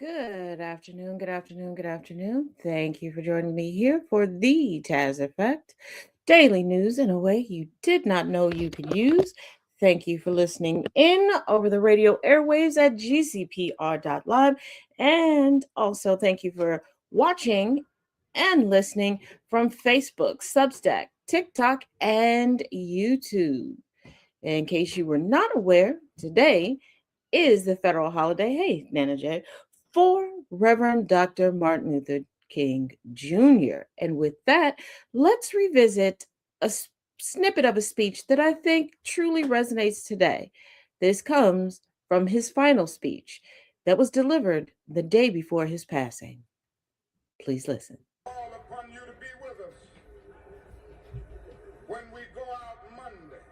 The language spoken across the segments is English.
Good afternoon, good afternoon, good afternoon. Thank you for joining me here for the Taz Effect, daily news in a way you did not know you could use. Thank you for listening in over the radio airwaves at gcpr.live. And also thank you for watching and listening from Facebook, Substack, TikTok, and YouTube. In case you were not aware, today is the federal holiday, hey, Nana J, for Reverend Dr. Martin Luther King Jr. And with that, let's revisit a snippet of a speech that I think truly resonates today. This comes from his final speech that was delivered the day before his passing. Please listen. Call upon you to be with us when we go out Monday.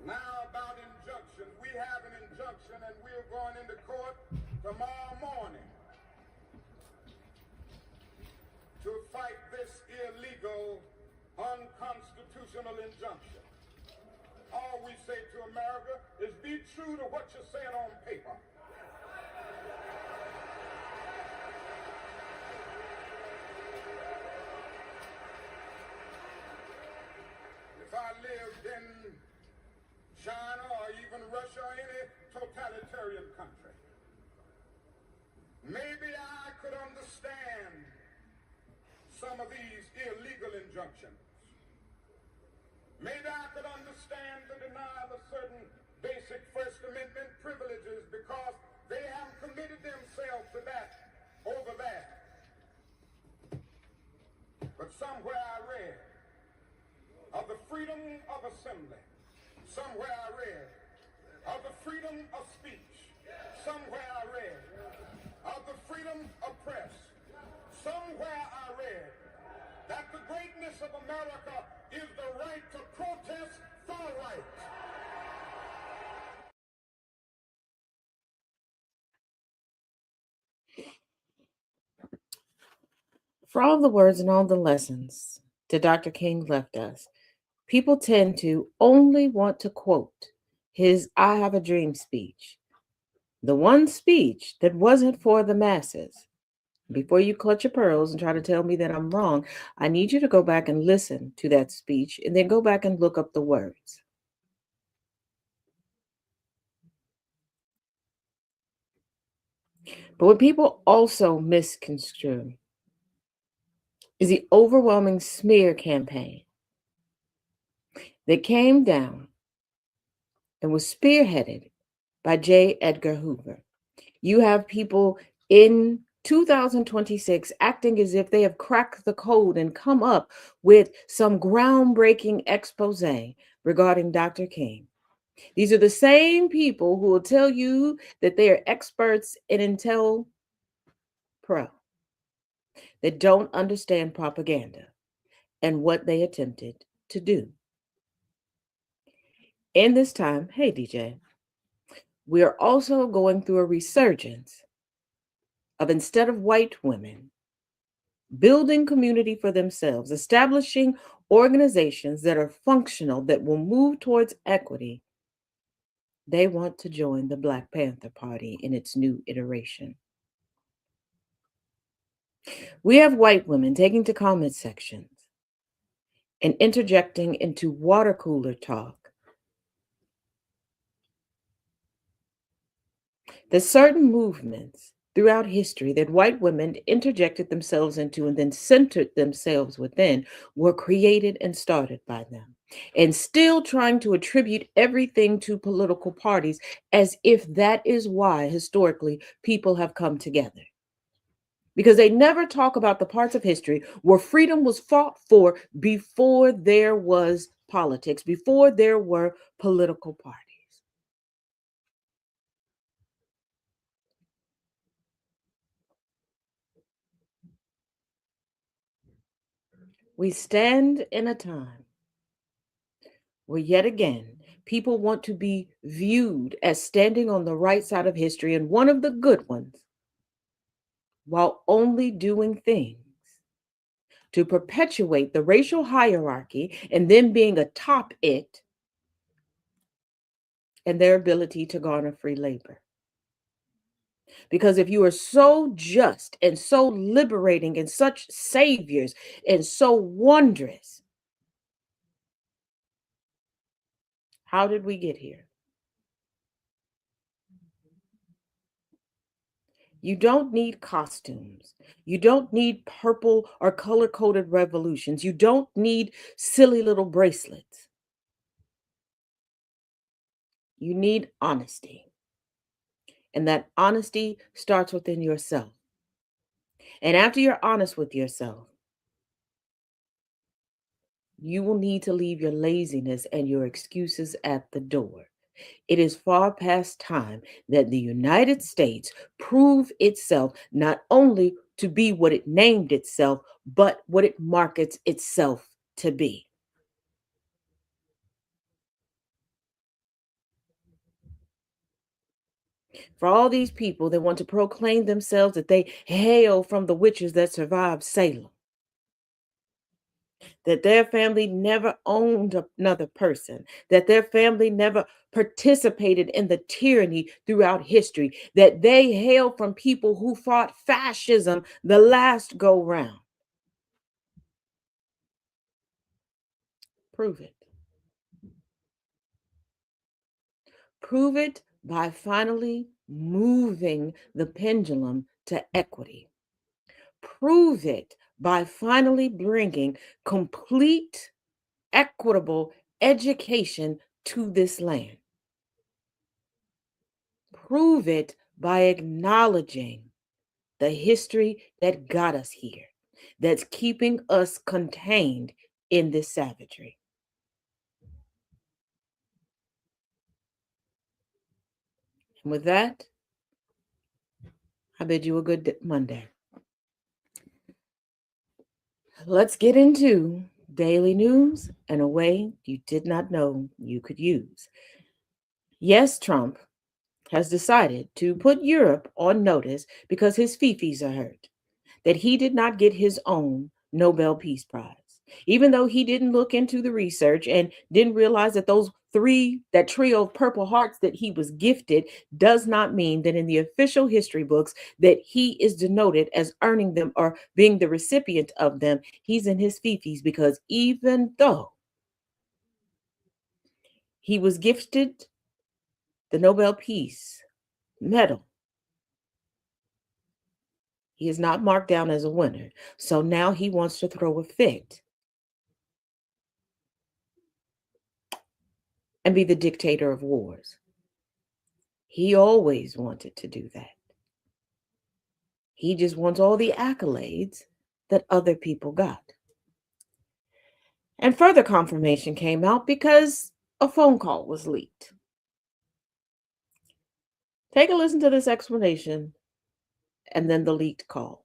Now about injunctions. We have an injunction and we're going into court tomorrow morning to fight this illegal, unconstitutional injunction. All we say to America is be true to what you're saying on paper. If I lived in China or even Russia or any totalitarian country, maybe I could understand some of these illegal injunctions. Maybe I could understand the denial of certain basic First Amendment privileges because they have committed themselves to that over there. But somewhere I read of the freedom of assembly. Somewhere I read of the freedom of speech. Somewhere I read of the freedom of press. Somewhere I read that the greatness of America is the right to protest for right. For all the words and all the lessons that Dr. King left us, people tend to only want to quote his I Have a Dream speech, the one speech that wasn't for the masses. Before you clutch your pearls and try to tell me that I'm wrong, I need you to go back and listen to that speech and then go back and look up the words. But what people also misconstrue is the overwhelming smear campaign that came down and was spearheaded by J. Edgar Hoover. You have people in 2026 acting as if they have cracked the code and come up with some groundbreaking expose regarding Dr. King. These are the same people who will tell you that they are experts in Intel Pro, that don't understand propaganda and what they attempted to do. In this time, hey DJ, we are also going through a resurgence of, instead of white women building community for themselves, establishing organizations that are functional, that will move towards equity, they want to join the Black Panther Party in its new iteration. We have white women taking to comment sections and interjecting into water cooler talk that certain movements throughout history that white women interjected themselves into and then centered themselves within were created and started by them. And still trying to attribute everything to political parties as if that is why historically people have come together. Because they never talk about the parts of history where freedom was fought for before there was politics, before there were political parties. We stand in a time where, yet again, people want to be viewed as standing on the right side of history and one of the good ones, while only doing things to perpetuate the racial hierarchy and then being atop it and their ability to garner free labor. Because if you are so just and so liberating and such saviors and so wondrous, how did we get here? You don't need costumes. You don't need purple or color coded revolutions. You don't need silly little bracelets. You need honesty. And that honesty starts within yourself. And after you're honest with yourself, you will need to leave your laziness and your excuses at the door. It is far past time that the United States prove itself not only to be what it named itself, but what it markets itself to be. For all these people that want to proclaim themselves that they hail from the witches that survived Salem, that their family never owned another person, that their family never participated in the tyranny throughout history, that they hail from people who fought fascism the last go round. Prove it. Prove it by finally moving the pendulum to equity. Prove it by finally bringing complete, equitable education to this land. Prove it by acknowledging the history that got us here, that's keeping us contained in this savagery. And with that, I bid you a good Monday. Let's get into daily news in a way you did not know you could use. Yes, Trump has decided to put Europe on notice because his fifis are hurt, that he did not get his own Nobel Peace Prize. Even though he didn't look into the research and didn't realize that that trio of Purple Hearts that he was gifted does not mean that in the official history books that he is denoted as earning them or being the recipient of them. He's in his fifis because even though he was gifted the Nobel Peace Medal, he is not marked down as a winner. So now he wants to throw a fit and be the dictator of wars. He always wanted to do that. He just wants all the accolades that other people got. And further confirmation came out because a phone call was leaked. Take a listen to this explanation and then the leaked call.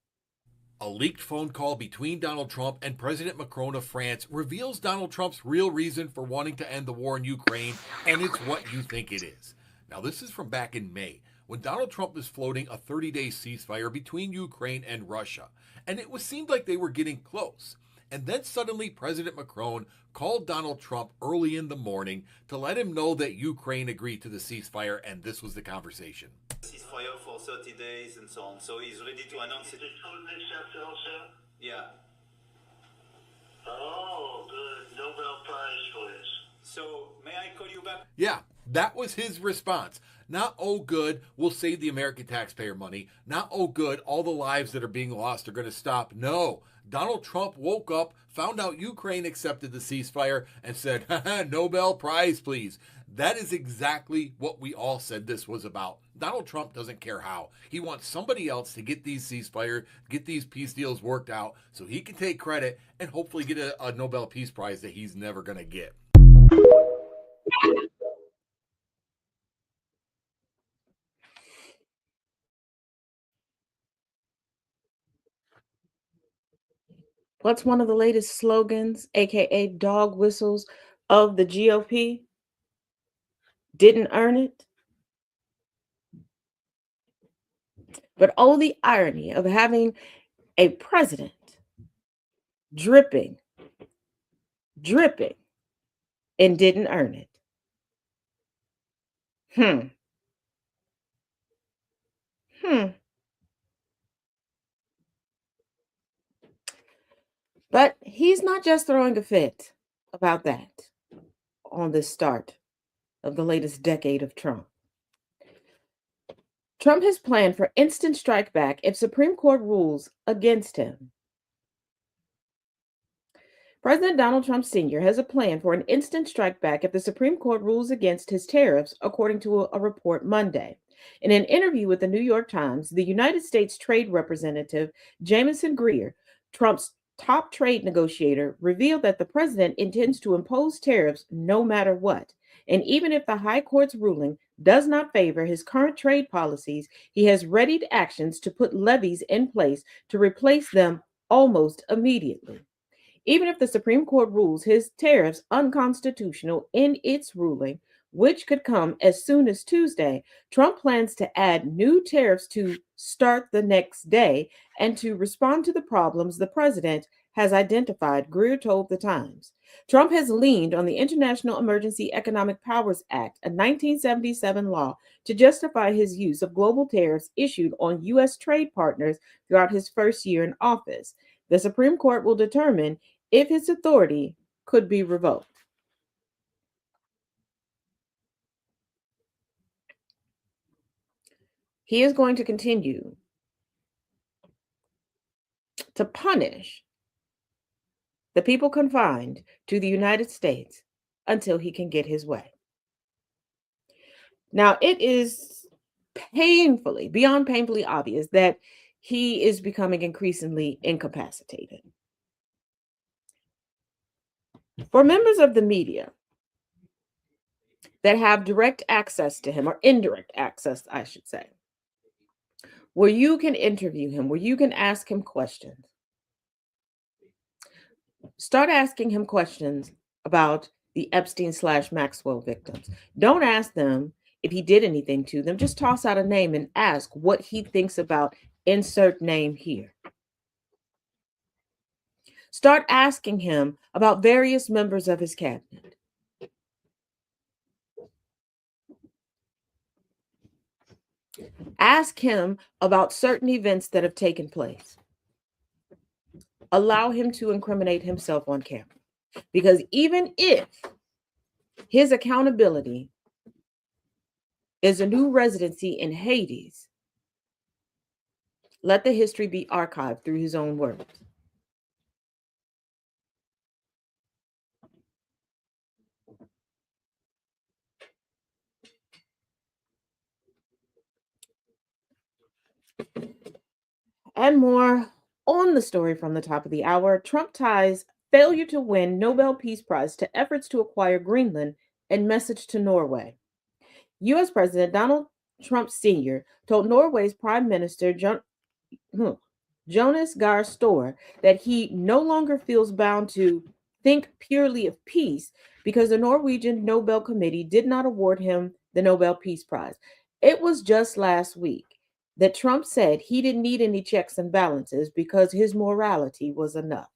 A leaked phone call between Donald Trump and President Macron of France reveals Donald Trump's real reason for wanting to end the war in Ukraine, and it's what you think it is. Now, this is from back in May, when Donald Trump was floating a 30-day ceasefire between Ukraine and Russia, and it seemed like they were getting close. And then suddenly President Macron called Donald Trump early in the morning to let him know that Ukraine agreed to the ceasefire, and this was the conversation. Ceasefire for 30 days and so on. So he's ready to announce it. Did Putin accept also? Yeah. Oh, good. Nobel Prize for this. So may I call you back? Yeah, that was his response. Not, oh, good, we'll save the American taxpayer money. Not, oh, good, all the lives that are being lost are going to stop. No, Donald Trump woke up, found out Ukraine accepted the ceasefire, and said, Nobel Prize, please. That is exactly what we all said this was about. Donald Trump doesn't care how. He wants somebody else to get these ceasefire, get these peace deals worked out so he can take credit and hopefully get a Nobel Peace Prize that he's never going to get. What's one of the latest slogans, aka dog whistles, of the GOP? Didn't earn it. But oh, the irony of having a president dripping, dripping, and didn't earn it. Hmm. Hmm. But he's not just throwing a fit about that on the start of the latest decade of Trump. Trump has planned for instant strike back if Supreme Court rules against him. President Donald Trump Sr. has a plan for an instant strike back if the Supreme Court rules against his tariffs, according to a report Monday. In an interview with the New York Times, the United States Trade Representative Jamieson Greer, Trump's top trade negotiator, revealed that the president intends to impose tariffs no matter what. And even if the High Court's ruling does not favor his current trade policies, he has readied actions to put levies in place to replace them almost immediately. Even if the Supreme Court rules his tariffs unconstitutional in its ruling, which could come as soon as Tuesday, Trump plans to add new tariffs to start the next day and to respond to the problems the president has identified, Greer told The Times. Trump has leaned on the International Emergency Economic Powers Act, a 1977 law, to justify his use of global tariffs issued on U.S. trade partners throughout his first year in office. The Supreme Court will determine if his authority could be revoked. He is going to continue to punish the people confined to the United States until he can get his way. Now, it is painfully, beyond painfully obvious that he is becoming increasingly incapacitated. For members of the media that have direct access to him, or indirect access, I should say, where you can interview him, where you can ask him questions, start asking him questions about the Epstein/Maxwell victims. Don't ask them if he did anything to them. Just toss out a name and ask what he thinks about insert name here. Start asking him about various members of his cabinet. Ask him about certain events that have taken place. Allow him to incriminate himself on camera. Because even if his accountability is a new residency in Hades, let the history be archived through his own words. And more on the story from the top of the hour. Trump ties failure to win Nobel Peace Prize to efforts to acquire Greenland and message to Norway. U.S. President Donald Trump Sr. told Norway's Prime Minister Jonas Gahr Store that he no longer feels bound to think purely of peace because the Norwegian Nobel Committee did not award him the Nobel Peace Prize. It was just last week that Trump said he didn't need any checks and balances because his morality was enough.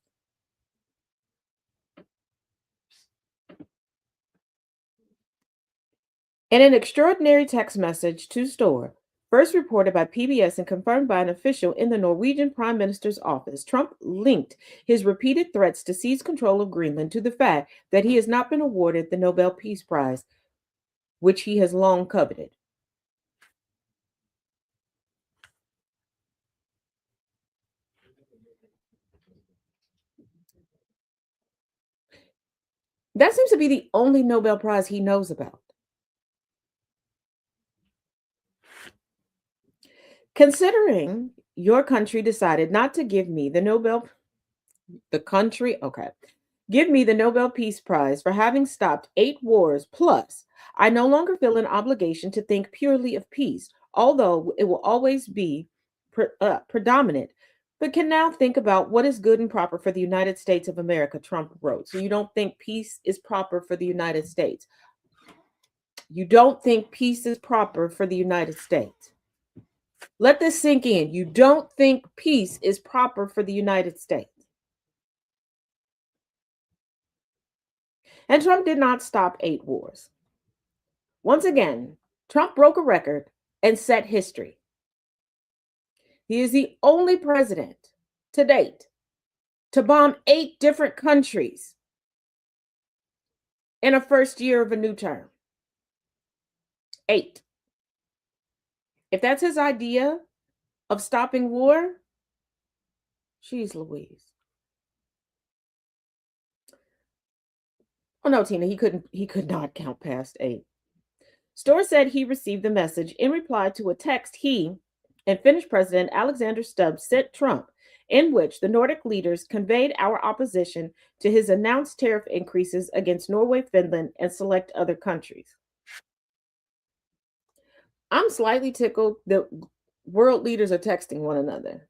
In an extraordinary text message to Store, first reported by PBS and confirmed by an official in the Norwegian Prime Minister's office, Trump linked his repeated threats to seize control of Greenland to the fact that he has not been awarded the Nobel Peace Prize, which he has long coveted. That seems to be the only Nobel Prize he knows about. Considering your country decided not to give me the Nobel, give me the Nobel Peace Prize for having stopped 8 wars plus, I no longer feel an obligation to think purely of peace, although it will always be predominant but can now think about what is good and proper for the United States of America, Trump wrote. So you don't think peace is proper for the United States. You don't think peace is proper for the United States. Let this sink in. You don't think peace is proper for the United States. And Trump did not stop 8 wars. Once again, Trump broke a record and set history. He is the only president to date to bomb 8 different countries in a first year of a new term. 8. If that's his idea of stopping war, she's Louise. Oh no, Tina, he could not count past 8. Storr said he received the message in reply to a text he and Finnish President Alexander Stubb sent Trump, in which the Nordic leaders conveyed our opposition to his announced tariff increases against Norway, Finland, and select other countries. I'm slightly tickled that world leaders are texting one another.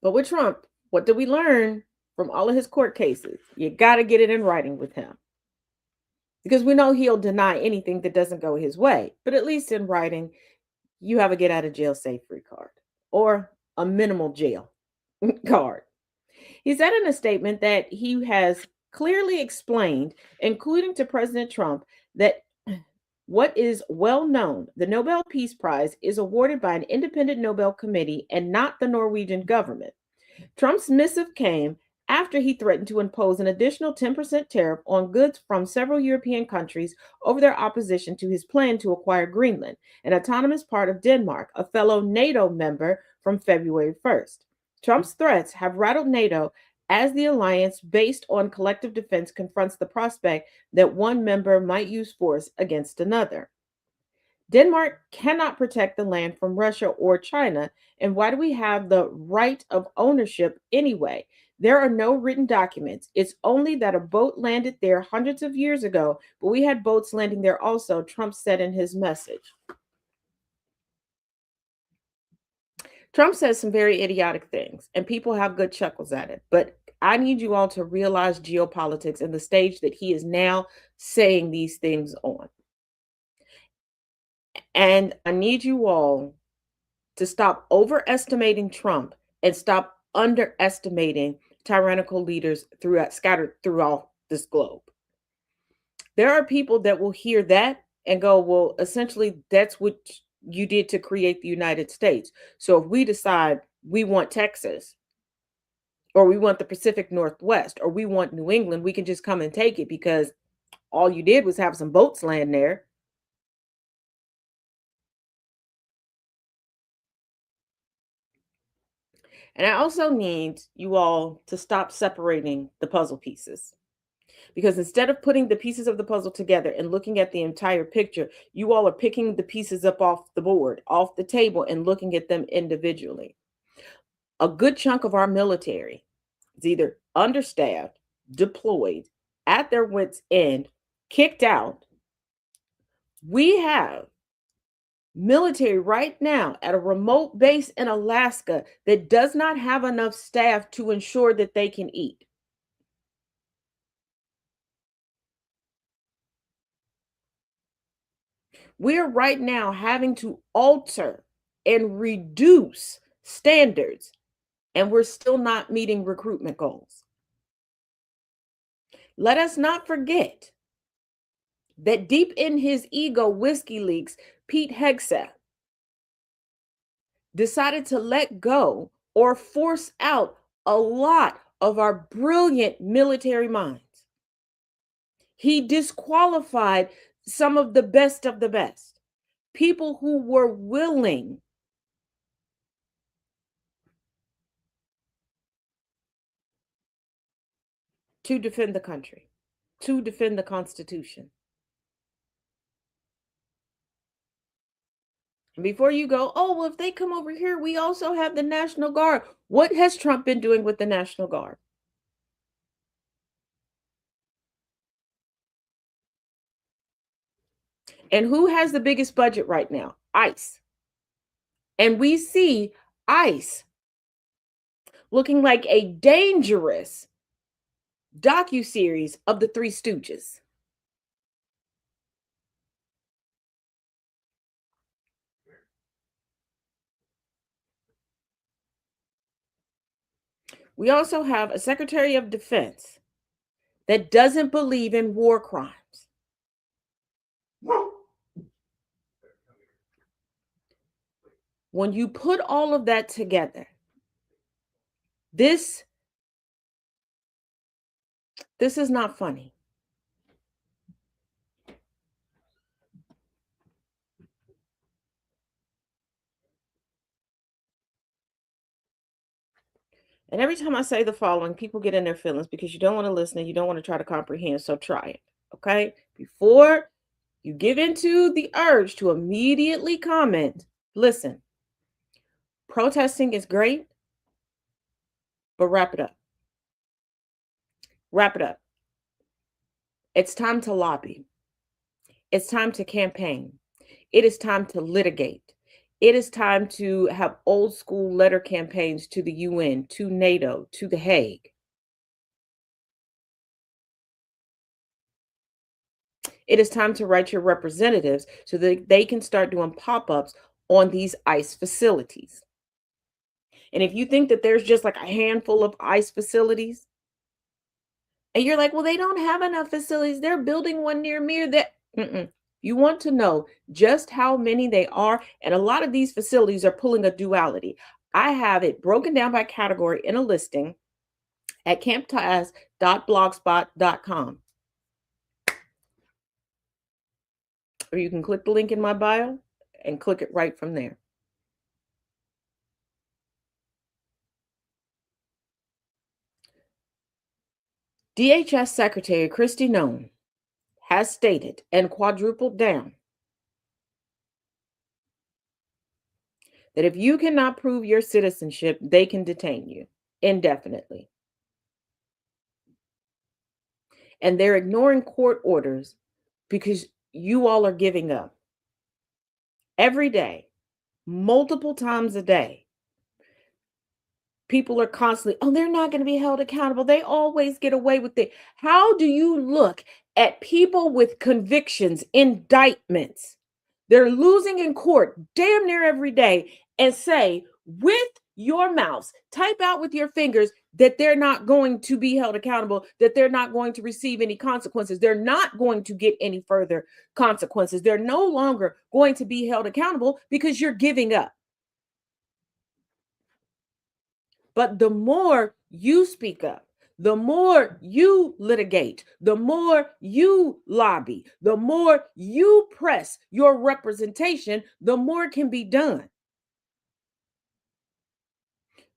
But with Trump, what did we learn from all of his court cases? You got to get it in writing with him. Because we know he'll deny anything that doesn't go his way. But at least in writing, you have a get out of jail safe free card or a minimal jail card. He said in a statement that he has clearly explained, including to President Trump, that what is well known, the Nobel Peace Prize is awarded by an independent Nobel committee and not the Norwegian government. Trump's missive came after he threatened to impose an additional 10% tariff on goods from several European countries over their opposition to his plan to acquire Greenland, an autonomous part of Denmark, a fellow NATO member, from February 1st. Trump's threats have rattled NATO as the alliance based on collective defense confronts the prospect that one member might use force against another. Denmark cannot protect the land from Russia or China. And why do we have the right of ownership anyway? There are no written documents. It's only that a boat landed there hundreds of years ago, but we had boats landing there also, Trump said in his message. Trump says some very idiotic things, and people have good chuckles at it. But I need you all to realize geopolitics and the stage that he is now saying these things on. And I need you all to stop overestimating Trump and stop underestimating tyrannical leaders scattered throughout this globe. There are people that will hear that and go, well, essentially, that's what you did to create the United States. So if we decide we want Texas, or we want the Pacific Northwest, or we want New England, we can just come and take it because all you did was have some boats land there. And I also need you all to stop separating the puzzle pieces. Because instead of putting the pieces of the puzzle together and looking at the entire picture, you all are picking the pieces up off the board, off the table, and looking at them individually. A good chunk of our military is either understaffed, deployed, at their wits' end, kicked out. We have military right now at a remote base in Alaska that does not have enough staff to ensure that they can eat. We're right now having to alter and reduce standards, and we're still not meeting recruitment goals. Let us not forget that deep in his ego, Whiskey Leaks, Pete Hegseth decided to let go or force out a lot of our brilliant military minds. He disqualified some of the best, people who were willing to defend the country, to defend the Constitution. And before you go, oh, well, if they come over here, we also have the National Guard. What has Trump been doing with the National Guard? And who has the biggest budget right now? ICE. And we see ICE looking like a dangerous docuseries of the Three Stooges. We also have a Secretary of Defense that doesn't believe in war crimes. When you put all of that together, this is not funny. And every time I say the following, people get in their feelings because you don't want to listen and you don't want to try to comprehend. So try it. Okay? Before you give into the urge to immediately comment, listen. Protesting is great, but wrap it up. Wrap it up. It's time to lobby. It's time to campaign. It is time to litigate. It is time to have old school letter campaigns to the UN, to NATO, to The Hague. It is time to write your representatives so that they can start doing pop-ups on these ICE facilities. And if you think that there's just like a handful of ICE facilities, and you're like, well, they don't have enough facilities. They're building one near me. You want to know just how many they are. And a lot of these facilities are pulling a duality. I have it broken down by category in a listing at camptaz.blogspot.com. Or you can click the link in my bio and click it right from there. DHS Secretary Kristi Noem has stated and quadrupled down that if you cannot prove your citizenship, they can detain you indefinitely. And they're ignoring court orders because you all are giving up. Every day, multiple times a day, people are constantly, oh, they're not going to be held accountable. They always get away with it. How do you look at people with convictions, indictments? They're losing in court damn near every day and say with your mouse, type out with your fingers that they're not going to be held accountable, that they're not going to receive any consequences. They're not going to get any further consequences. They're no longer going to be held accountable because you're giving up. But the more you speak up, the more you litigate, the more you lobby, the more you press your representation, the more can be done.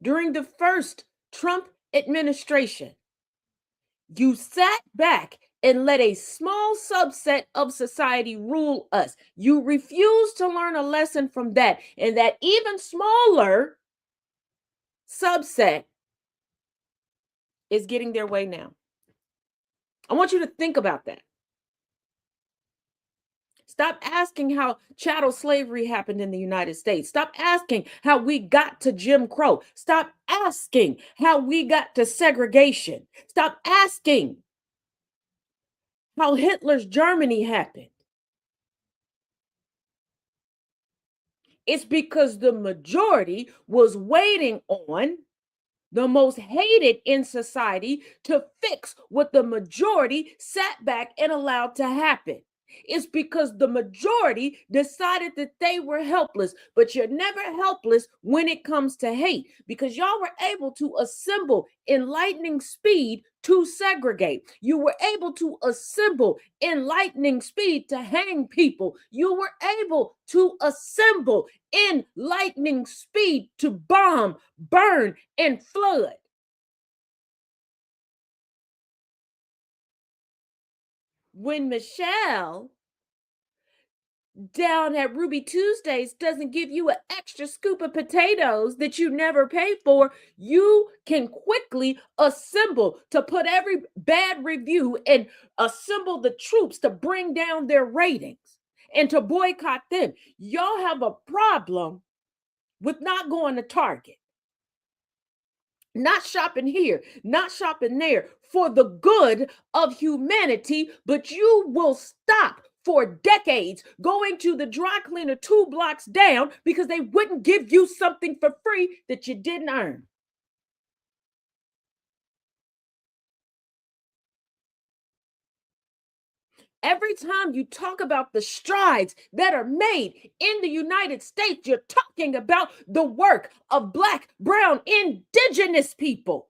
During the first Trump administration, you sat back and let a small subset of society rule us. You refused to learn a lesson from that, and that even smaller subset is getting their way now. I want you to think about that. Stop asking how chattel slavery happened in the United States. Stop asking how we got to Jim Crow. Stop asking how we got to segregation. Stop asking how Hitler's Germany happened. It's because the majority was waiting on the most hated in society to fix what the majority sat back and allowed to happen. It's because the majority decided that they were helpless, but you're never helpless when it comes to hate because y'all were able to assemble in lightning speed to segregate. You were able to assemble in lightning speed to hang people. You were able to assemble in lightning speed to bomb, burn, and flood. When Michelle down at Ruby Tuesdays doesn't give you an extra scoop of potatoes that you never paid for, you can quickly assemble to put every bad review and assemble the troops to bring down their ratings. and to boycott them. Y'all have a problem with not going to Target, not shopping here, not shopping there for the good of humanity, but you will stop for decades going to the dry cleaner 2 blocks down because they wouldn't give you something for free that you didn't earn. Every time you talk about the strides that are made in the United States, you're talking about the work of Black, brown, indigenous people.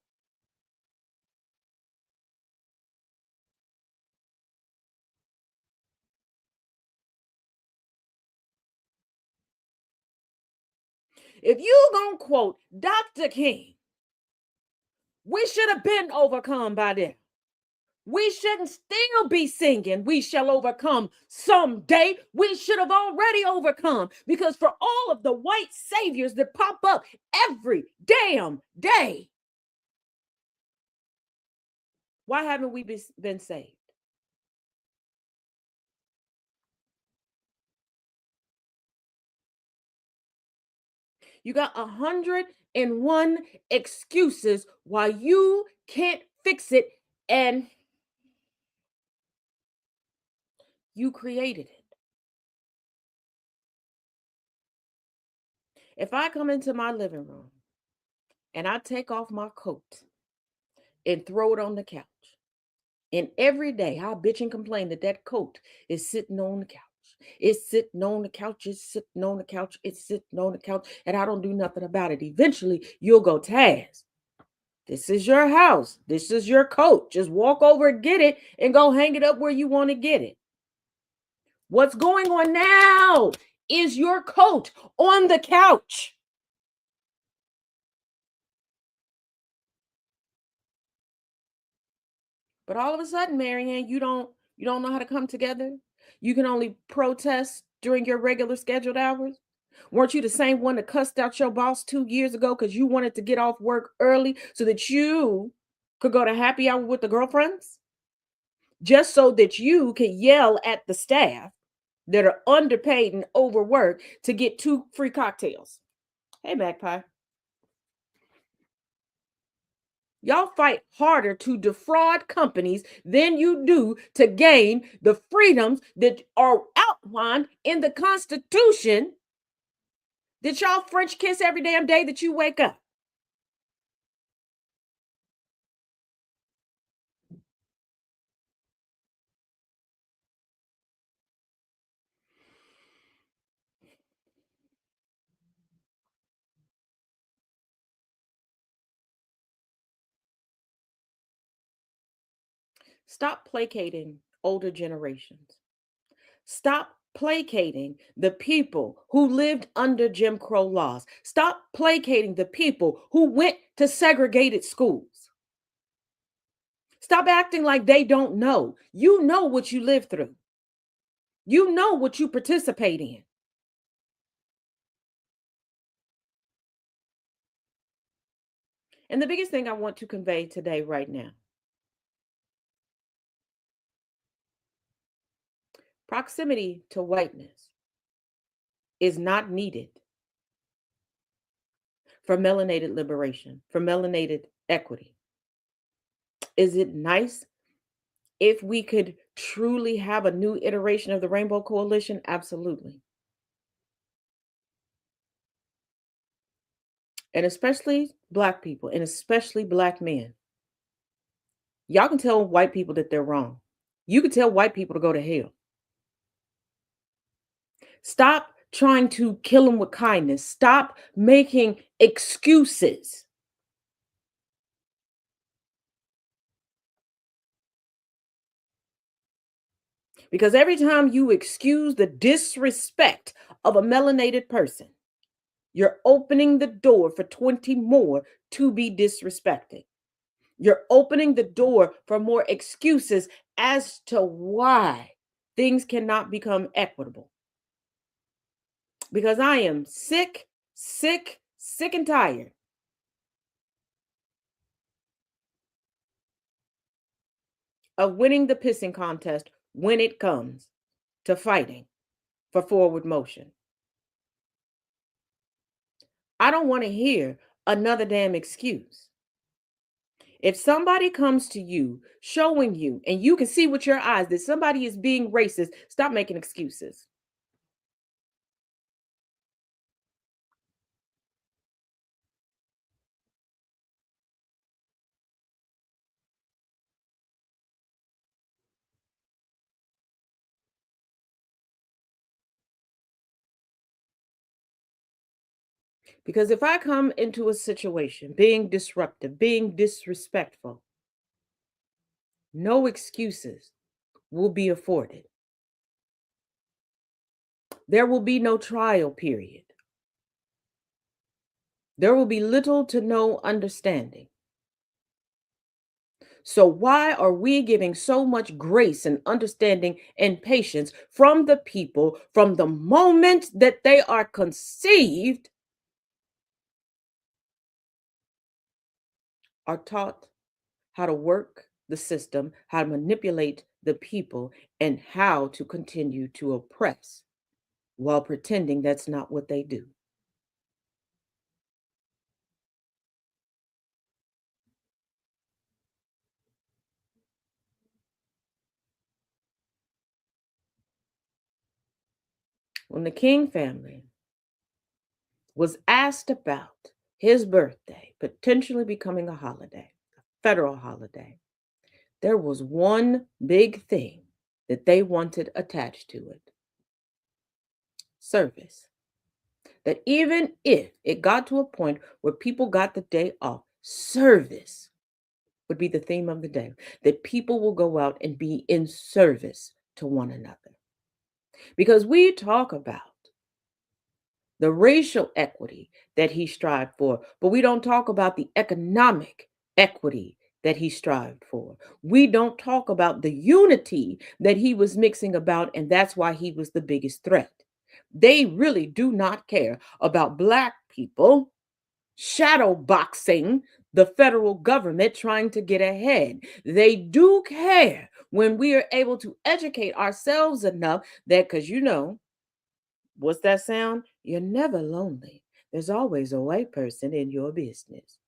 If you gonna quote Dr. King, we should have been overcome by them. We shouldn't still be singing, we shall overcome someday. We should have already overcome, because for all of the white saviors that pop up every damn day, why haven't we been saved? You got 101 excuses why you can't fix it, and you created it. If I come into my living room and I take off my coat and throw it on the couch, and every day I bitch and complain that that coat is sitting on the couch. It's sitting on the couch. It's sitting on the couch. It's sitting on the couch. And I don't do nothing about it. Eventually, you'll go, Taz, this is your house. This is your coat. Just walk over and get it and go hang it up where you want to get it. What's going on now is your coat on the couch. But all of a sudden, Marianne, you don't know how to come together. You can only protest during your regular scheduled hours. Weren't you the same one that cussed out your boss 2 years ago because you wanted to get off work early so that you could go to happy hour with the girlfriends? Just so that you could yell at the staff that are underpaid and overworked to get 2 free cocktails. Hey, Magpie. Y'all fight harder to defraud companies than you do to gain the freedoms that are outlined in the Constitution that y'all French kiss every damn day that you wake up. Stop placating older generations. Stop placating the people who lived under Jim Crow laws. Stop placating the people who went to segregated schools. Stop acting like they don't know. You know what you lived through. You know what you participate in. And the biggest thing I want to convey today, right now, proximity to whiteness is not needed for melanated liberation, for melanated equity. Is it nice if we could truly have a new iteration of the Rainbow Coalition? Absolutely. And especially Black people, and especially Black men. Y'all can tell white people that they're wrong. You can tell white people to go to hell. Stop trying to kill them with kindness. Stop making excuses. Because every time you excuse the disrespect of a melanated person, you're opening the door for 20 more to be disrespected. You're opening the door for more excuses as to why things cannot become equitable. Because I am sick and tired of winning the pissing contest when it comes to fighting for forward motion. I don't want to hear another damn excuse. If somebody comes to you showing you, and you can see with your eyes that somebody is being racist, stop making excuses. Because if I come into a situation being disruptive, being disrespectful, no excuses will be afforded. There will be no trial period. There will be little to no understanding. So, why are we giving so much grace and understanding and patience from the people from the moment that they are conceived, are taught how to work the system, how to manipulate the people, and how to continue to oppress while pretending that's not what they do? When the King family was asked about his birthday potentially becoming a holiday, a federal holiday, there was one big thing that they wanted attached to it: service. That even if it got to a point where people got the day off, service would be the theme of the day. That people will go out and be in service to one another. Because we talk about the racial equity that he strived for, but we don't talk about the economic equity that he strived for. We don't talk about the unity that he was mixing about, and that's why he was the biggest threat. They really do not care about Black people shadow boxing the federal government trying to get ahead. They do care when we are able to educate ourselves enough that, because what's that sound? You're never lonely. There's always a white person in your business.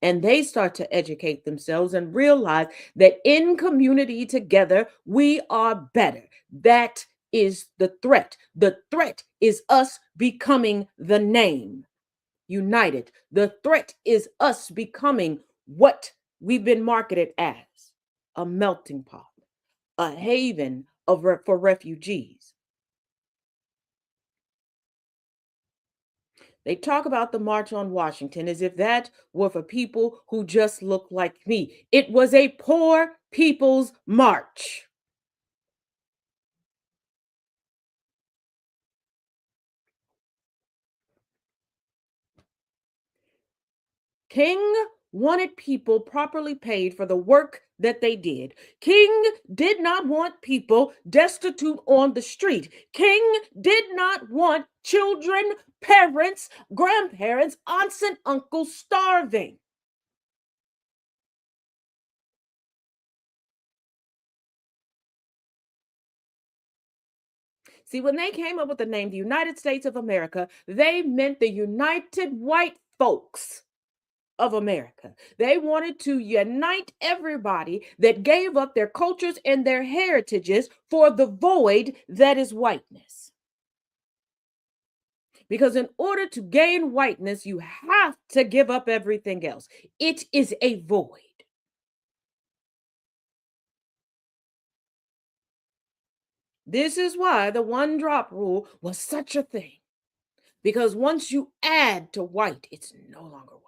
And they start to educate themselves and realize that in community together, we are better. That is the threat. The threat is us becoming the name united. The threat is us becoming what we've been marketed as: a melting pot, a haven for refugees. They talk about the March on Washington as if that were for people who just look like me. It was a poor people's march. King wanted people properly paid for the work that they did. King did not want people destitute on the street. King did not want children, parents, grandparents, aunts, and uncles starving. See, when they came up with the name the United States of America, they meant the United White Folks of America. They wanted to unite everybody that gave up their cultures and their heritages for the void that is whiteness. Because in order to gain whiteness, you have to give up everything else. It is a void. This is why the one drop rule was such a thing. Because once you add to white, it's no longer white.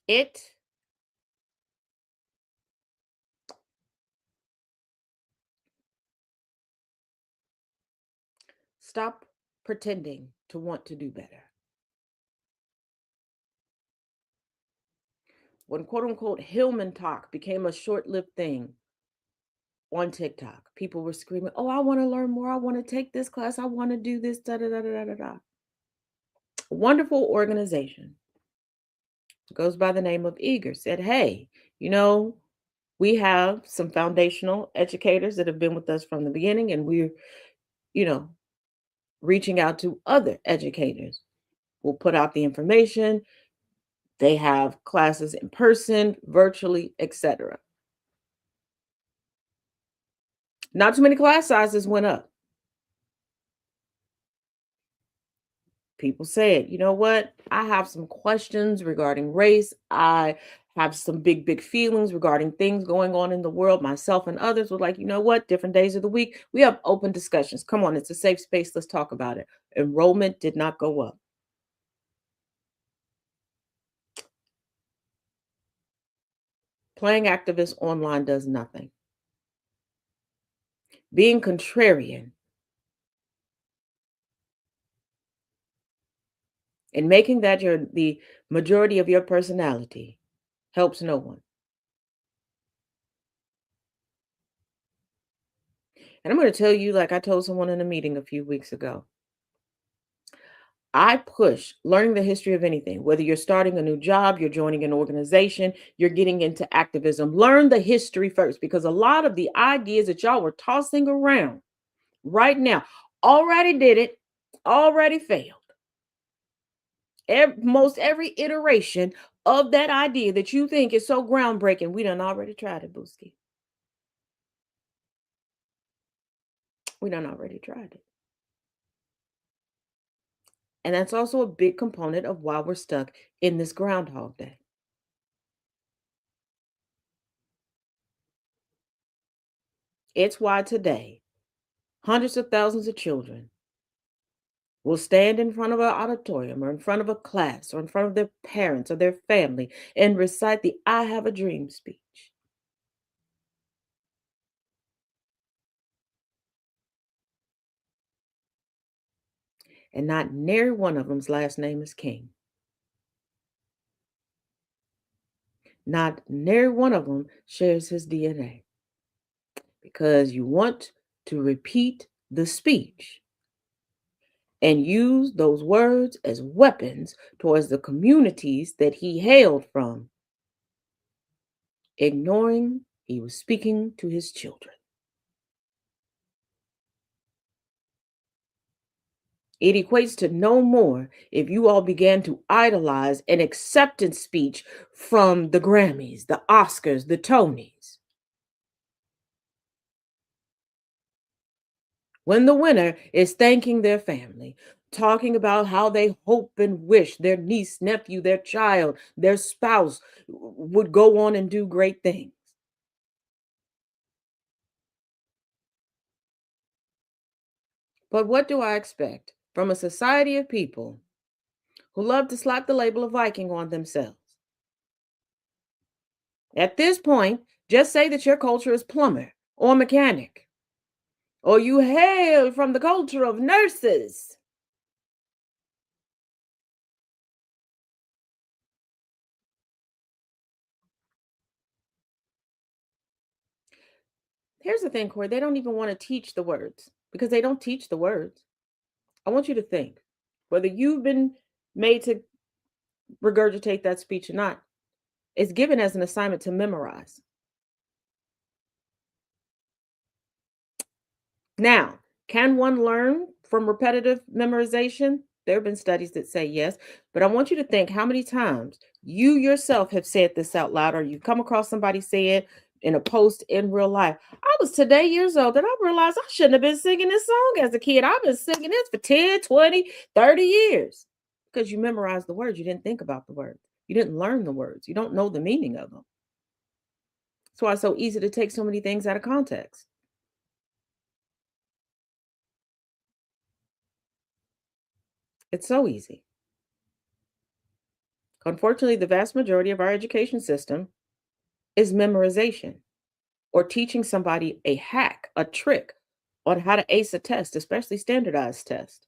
It stop pretending to want to do better. When quote unquote Hillman talk became a short lived thing on TikTok, people were screaming, "Oh, I want to learn more. I want to take this class. I want to do this." Da, da, da, da, da, da. Wonderful organization. goes by the name of Eager, said, hey, you know, we have some foundational educators that have been with us from the beginning, and we're, you know, reaching out to other educators. We'll put out the information. They have classes in person, virtually, etc. Not too many class sizes went up. People said, you know what? I have some questions regarding race. I have some big feelings regarding things going on in the world. Myself and others were like, you know what? Different days of the week, we have open discussions. Come on, it's a safe space. Let's talk about it. Enrollment did not go up. Playing activist online does nothing. Being contrarian and making that the majority of your personality helps no one. And I'm going to tell you, like I told someone in a meeting a few weeks ago, I push learning the history of anything, whether you're starting a new job, you're joining an organization, you're getting into activism. Learn the history first, because a lot of the ideas that y'all were tossing around right now already did it, already failed. Most every iteration of that idea that you think is so groundbreaking, we done already tried it, Booski. We done already tried it. And that's also a big component of why we're stuck in this Groundhog Day. It's why today, hundreds of thousands of children will stand in front of an auditorium or in front of a class or in front of their parents or their family and recite the I Have a Dream speech. And not nary one of them's last name is King. Not nary one of them shares his DNA. Because you want to repeat the speech and use those words as weapons towards the communities that he hailed from, ignoring he was speaking to his children. It equates to no more if you all began to idolize an acceptance speech from the Grammys, the Oscars, the Tonys, when the winner is thanking their family, talking about how they hope and wish their niece, nephew, their child, their spouse would go on and do great things. But what do I expect from a society of people who love to slap the label of Viking on themselves? At this point, just say that your culture is plumber or mechanic, or you hail from the culture of nurses. Here's the thing, Corey, they don't even want to teach the words because they don't teach the words. I want you to think whether you've been made to regurgitate that speech or not, it's given as an assignment to memorize. Now, can one learn from repetitive memorization? There have been studies that say yes, but I want you to think how many times you yourself have said this out loud, or you've come across somebody say it in a post in real life. I was today years old and I realized I shouldn't have been singing this song as a kid. I've been singing this for 10, 20, 30 years because you memorized the words. You didn't think about the words. You didn't learn the words. You don't know the meaning of them. That's why it's so easy to take so many things out of context. It's so easy. Unfortunately, the vast majority of our education system is memorization or teaching somebody a hack, a trick on how to ace a test, especially standardized tests.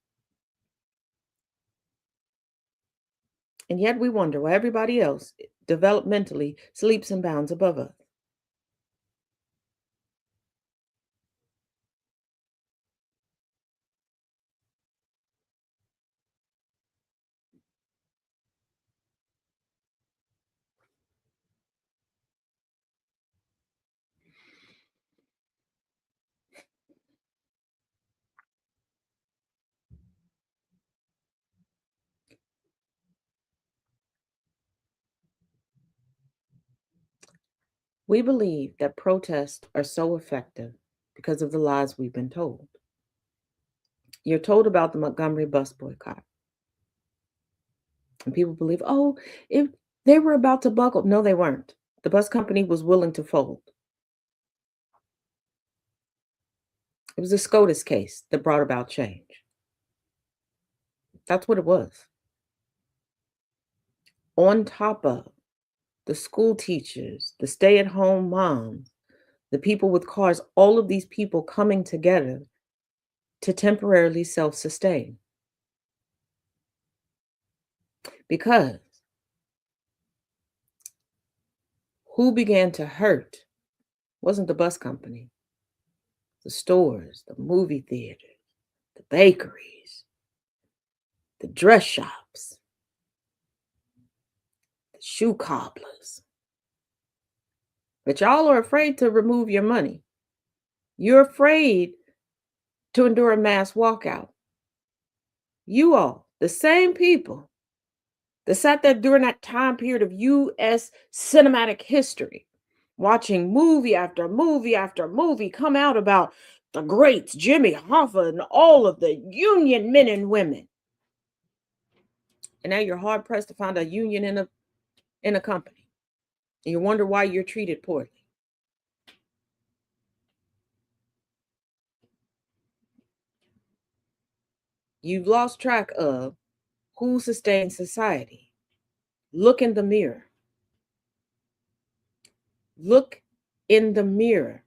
And yet we wonder why everybody else developmentally sleeps and bounds above us. We believe that protests are so effective because of the lies we've been told. You're told about the Montgomery bus boycott, and people believe, oh, if they were about to buckle. No, they weren't. The bus company was willing to fold. It was the SCOTUS case that brought about change. That's what it was. On top of the school teachers, the stay at home moms, the people with cars, all of these people coming together to temporarily self sustain. Because who began to hurt wasn't the bus company, the stores, the movie theaters, the bakeries, the dress shops, the shoe cobblers. But y'all are afraid to remove your money. You're afraid to endure a mass walkout. You all, the same people that sat there during that time period of U.S. cinematic history, watching movie after movie after movie come out about the greats, Jimmy Hoffa, and all of the union men and women. And now you're hard pressed to find a union in a company. And you wonder why you're treated poorly. You've lost track of who sustains society. Look in the mirror. Look in the mirror.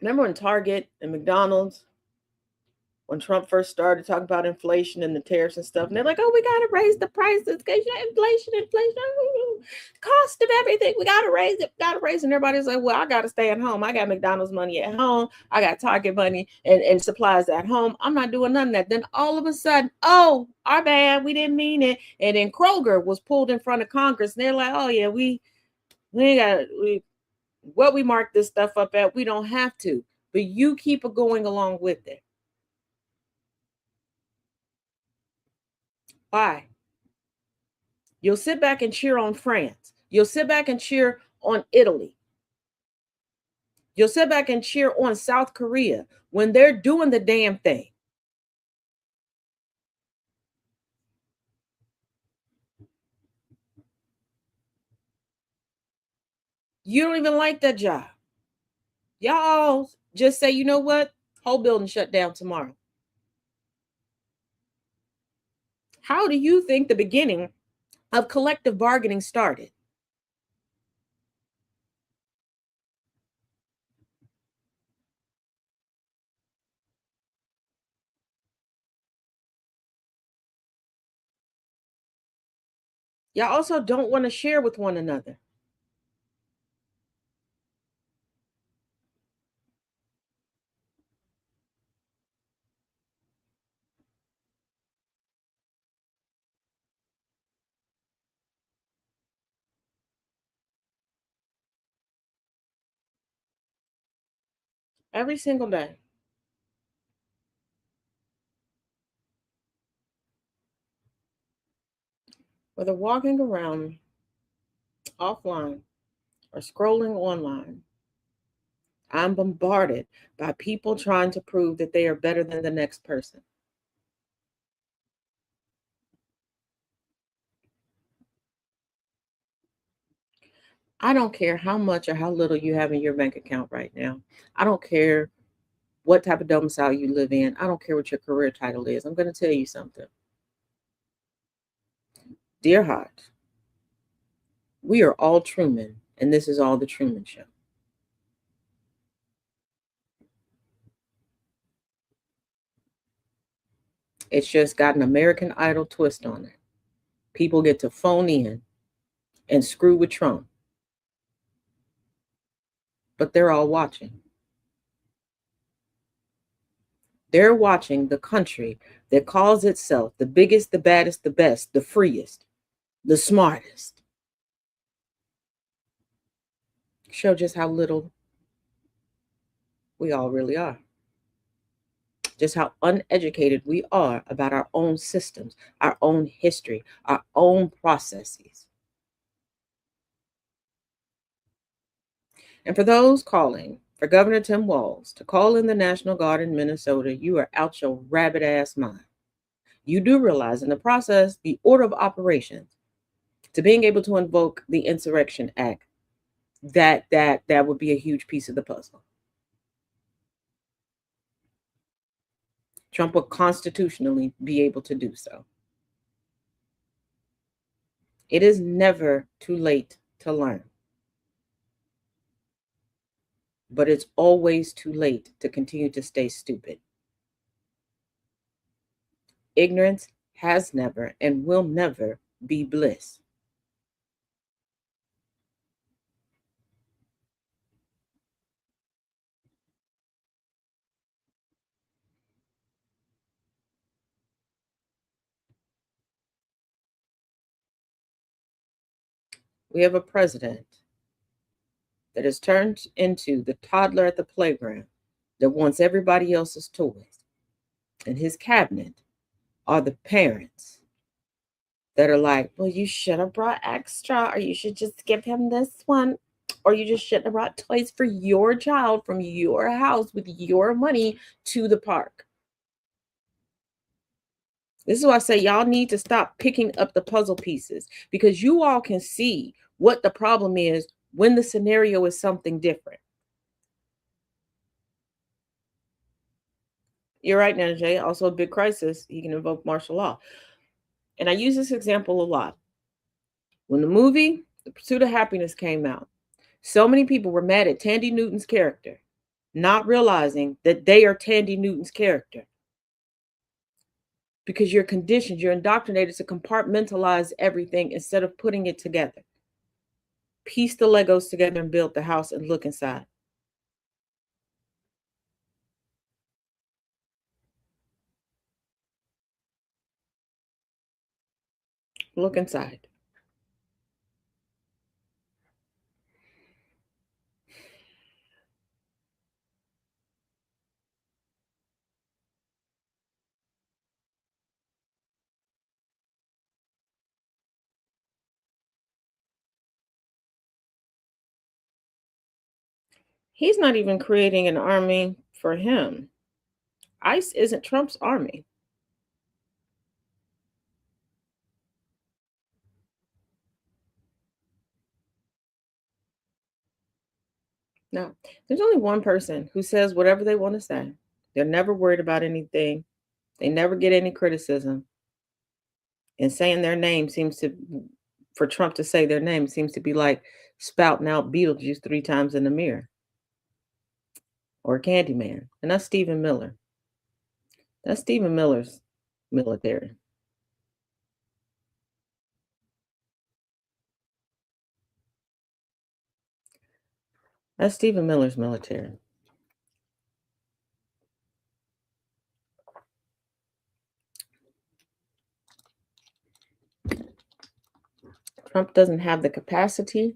Remember when Target and McDonald's, when Trump first started talking about inflation and the tariffs and stuff, and they're like, oh, we got to raise the prices because inflation, cost of everything. We got to raise it, And everybody's like, well, I got to stay at home. I got McDonald's money at home. I got Target money and supplies at home. I'm not doing none of that. Then all of a sudden, oh, our bad. We didn't mean it. And then Kroger was pulled in front of Congress. And they're like, oh, yeah, we ain't got what we mark this stuff up at. We don't have to. But you keep going along with it. Why? You'll sit back and cheer on France. You'll sit back and cheer on Italy. You'll sit back and cheer on South Korea when they're doing the damn thing. You don't even like that job. Y'all just say, you know what? Whole building shut down tomorrow. How do you think the beginning of collective bargaining started? Y'all also don't want to share with one another. Every single day. Whether walking around offline or scrolling online, I'm bombarded by people trying to prove that they are better than the next person. I don't care how much or how little you have in your bank account right now. I don't care what type of domicile you live in. I don't care what your career title is. I'm going to tell you something. Dear heart, we are all Truman, and this is all the Truman Show. It's just got an American Idol twist on it. People get to phone in and screw with Trump, but they're all watching. They're watching the country that calls itself the biggest, the baddest, the best, the freest, the smartest. Show just how little we all really are. Just how uneducated we are about our own systems, our own history, our own processes. And for those calling for Governor Tim Walz to call in the National Guard in Minnesota, you are out your rabbit ass mind. You do realize in the process, the order of operations to being able to invoke the Insurrection Act, that would be a huge piece of the puzzle. Trump would constitutionally be able to do so. It is never too late to learn, but it's always too late to continue to stay stupid. Ignorance has never and will never be bliss. We have a president that has turned into the toddler at the playground that wants everybody else's toys. And his cabinet are the parents that are like, well, you should have brought extra, or you should just give him this one, or you just shouldn't have brought toys for your child from your house with your money to the park. This is why I say y'all need to stop picking up the puzzle pieces, because you all can see what the problem is when the scenario is something different. You're right, Nana Jay. Also, a big crisis, he can invoke martial law. And I use this example a lot. When the movie The Pursuit of Happiness came out, so many people were mad at Tandy Newton's character, not realizing that they are Tandy Newton's character. Because you're conditioned, you're indoctrinated to compartmentalize everything instead of putting it together. Piece the Legos together and build the house and look inside. Look inside. He's not even creating an army for him. ICE isn't Trump's army. No, there's only one person who says whatever they want to say. They're never worried about anything. They never get any criticism. And saying their name seems to, for Trump to say their name seems to be like spouting out Beetlejuice 3 times in the mirror or Candyman. And that's Stephen Miller. That's Stephen Miller's military. That's Stephen Miller's military. Trump doesn't have the capacity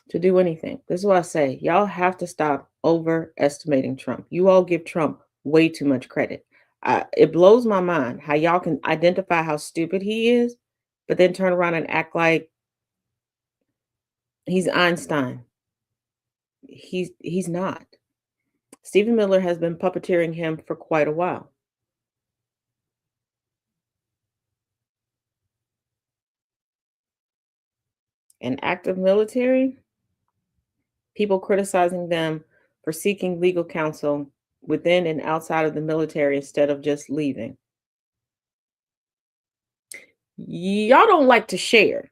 to do anything. This is why I say y'all have to stop overestimating Trump. You all give Trump way too much credit. It blows my mind how y'all can identify how stupid he is, but then turn around and act like he's Einstein. He's not. Stephen Miller has been puppeteering him for quite a while. An active military, people criticizing them for seeking legal counsel within and outside of the military instead of just leaving. Y'all don't like to share.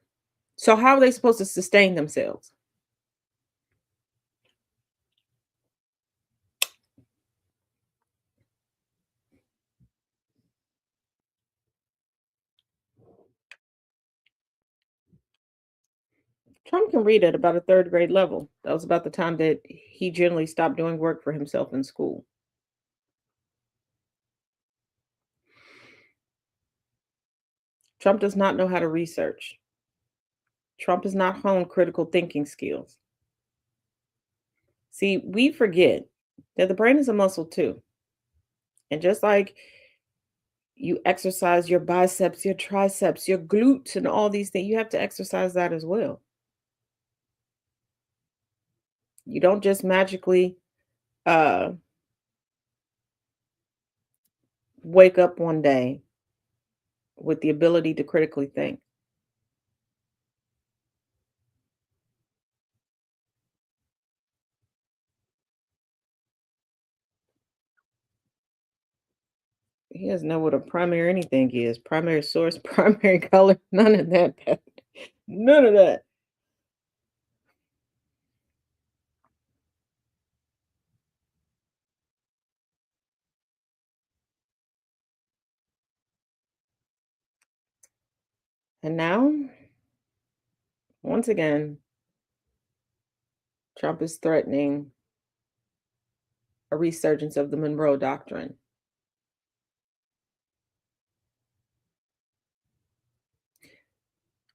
So how are they supposed to sustain themselves? Trump can read at about a third grade level. That was about the time that he generally stopped doing work for himself in school. Trump does not know how to research. Trump has not honed critical thinking skills. See, we forget that the brain is a muscle too. And just like you exercise your biceps, your triceps, your glutes, and all these things, you have to exercise that as well. You don't just magically uh, wake up one day with the ability to critically think. He doesn't know what a primary anything is. Primary source, primary color, none of that. None of that. And now, once again, Trump is threatening a resurgence of the Monroe Doctrine.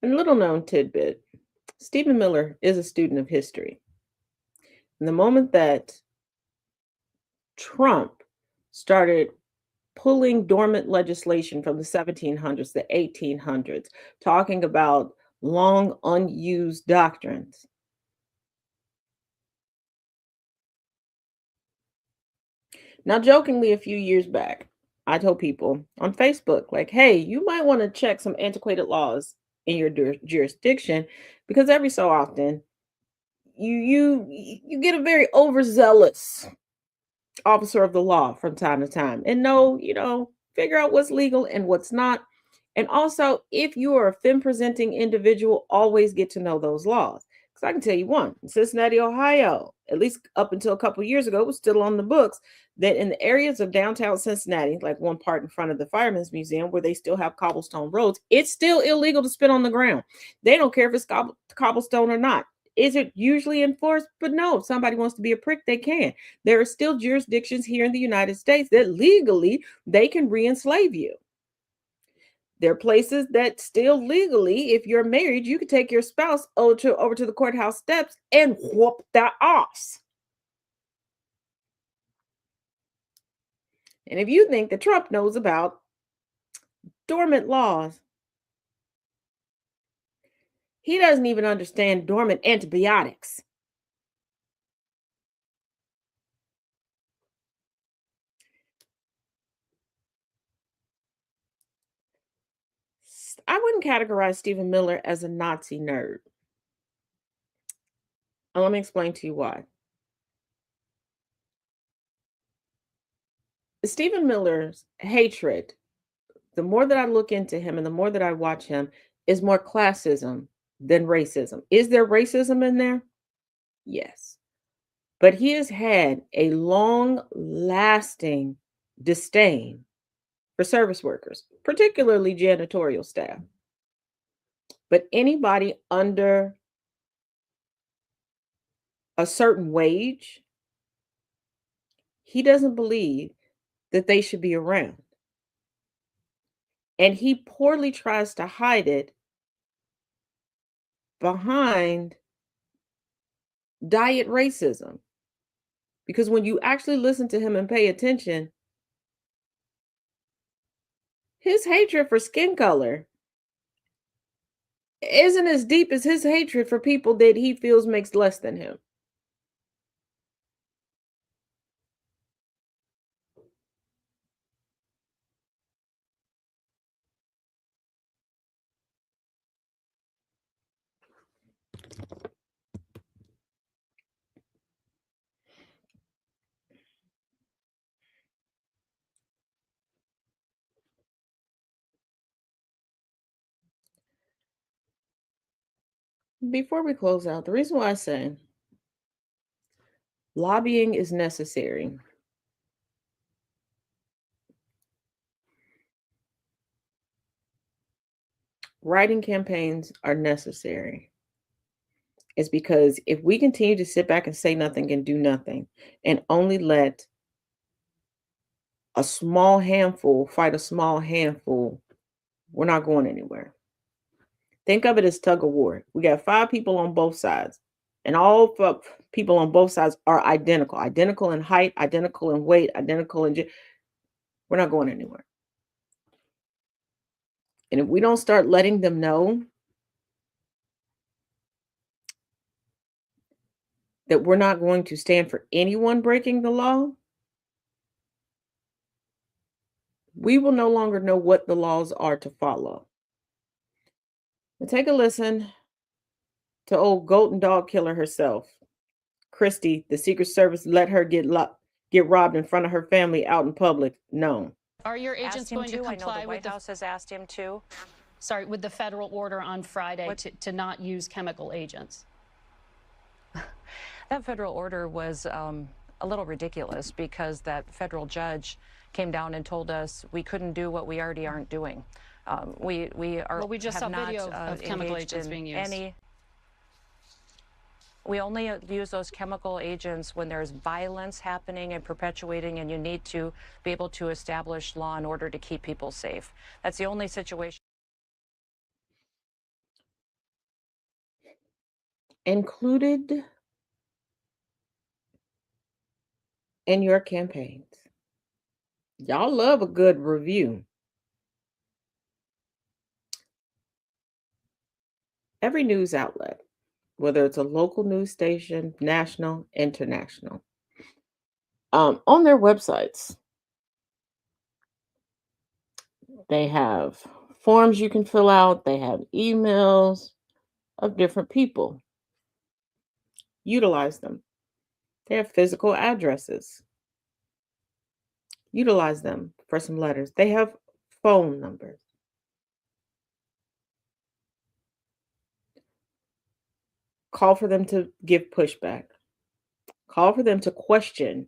And little known tidbit, Stephen Miller is a student of history. And the moment that Trump started pulling dormant legislation from the 1700s, the 1800s, talking about long unused doctrines. Now, jokingly, a few years back, I told people on Facebook, like, hey, you might want to check some antiquated laws in your jurisdiction because every so often you get a very overzealous officer of the law from time to time and know, figure out what's legal and what's not. And also, if you are a femme presenting individual, always get to know those laws. Because I can tell you one, in Cincinnati, Ohio, at least up until a couple years ago, it was still on the books that in the areas of downtown Cincinnati, like one part in front of the Fireman's Museum where they still have cobblestone roads, it's still illegal to spit on the ground. They don't care if it's cobblestone or not. Is it usually enforced? But no, if somebody wants to be a prick, they can. There are still jurisdictions here in the United States that legally they can re-enslave you. There are places that still legally, if you're married, you could take your spouse over to the courthouse steps and whoop their ass. And if you think that Trump knows about dormant laws, he doesn't even understand dormant antibiotics. I wouldn't categorize Stephen Miller as a Nazi nerd. And let me explain to you why. Stephen Miller's hatred, the more that I look into him and the more that I watch him, is more classism than racism. Is there racism in there? Yes. But he has had a long lasting disdain for service workers, particularly janitorial staff. But anybody under a certain wage, he doesn't believe that they should be around. And he poorly tries to hide it behind diet racism. Because when you actually listen to him and pay attention, his hatred for skin color isn't as deep as his hatred for people that he feels makes less than him. Before we close out, the reason why I say lobbying is necessary, writing campaigns are necessary, is because if we continue to sit back and say nothing and do nothing and only let a small handful fight a small handful, we're not going anywhere. Think of it as tug of war. We got 5 people on both sides, and all people on both sides are identical in height, identical in weight, identical in. We're not going anywhere. And if we don't start letting them know that we're not going to stand for anyone breaking the law, we will no longer know what the laws are to follow. Now take a listen to old goat and dog killer herself. Christie, the Secret Service let her get robbed in front of her family out in public. No. Are your agents going to I know comply the with White House has asked him to. with the federal order on Friday to not use chemical agents? That federal order was a little ridiculous because that federal judge came down and told us we couldn't do what we already aren't doing. We are. Well, we just saw not, video of chemical agents being used. We only use those chemical agents when there's violence happening and perpetuating, and you need to be able to establish law and order to keep people safe. That's the only situation. Included in your campaigns. Y'all love a good review. Every news outlet, whether it's a local news station, national, international, on their websites, they have forms you can fill out, they have emails of different people. Utilize them. They have physical addresses. Utilize them for some letters. They have phone numbers. Call for them to give pushback. Call for them to question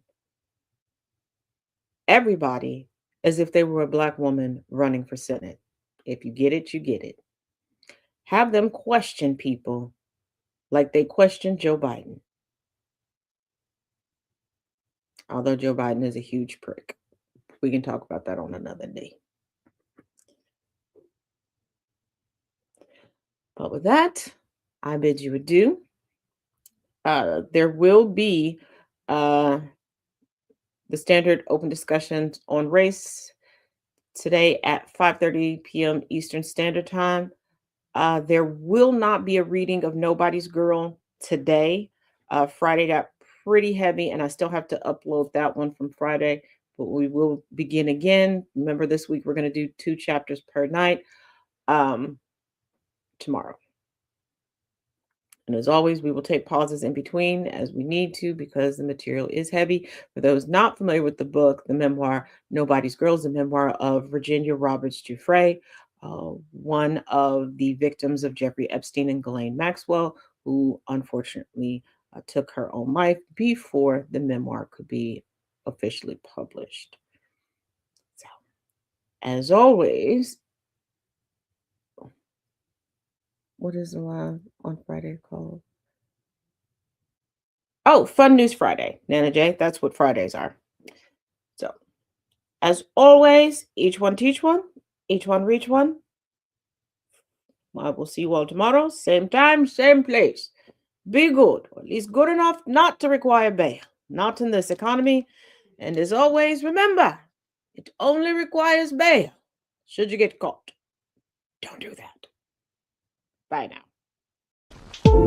everybody as if they were a Black woman running for Senate. If you get it, you get it. Have them question people like they questioned Joe Biden. Although Joe Biden is a huge prick. We can talk about that on another day. But with that, I bid you adieu. There will be the standard open discussions on race today at 5:30 p.m. Eastern Standard Time. There will not be a reading of Nobody's Girl today. Friday got pretty heavy, and I still have to upload that one from Friday, but we will begin again. Remember, this week we're going to do 2 chapters per night tomorrow. And as always, we will take pauses in between as we need to because the material is heavy. For those not familiar with the book, the memoir, Nobody's Girl, is the memoir of Virginia Roberts Giuffre, one of the victims of Jeffrey Epstein and Ghislaine Maxwell, who unfortunately took her own life before the memoir could be officially published. So, as always, what is the live on Friday called? Oh, Fun News Friday, Nana J. That's what Fridays are. So, as always, each one teach one, each one reach one. I will see you all tomorrow, same time, same place. Be good, or at least good enough not to require bail, not in this economy. And as always, remember, it only requires bail should you get caught. Don't do that. Bye now.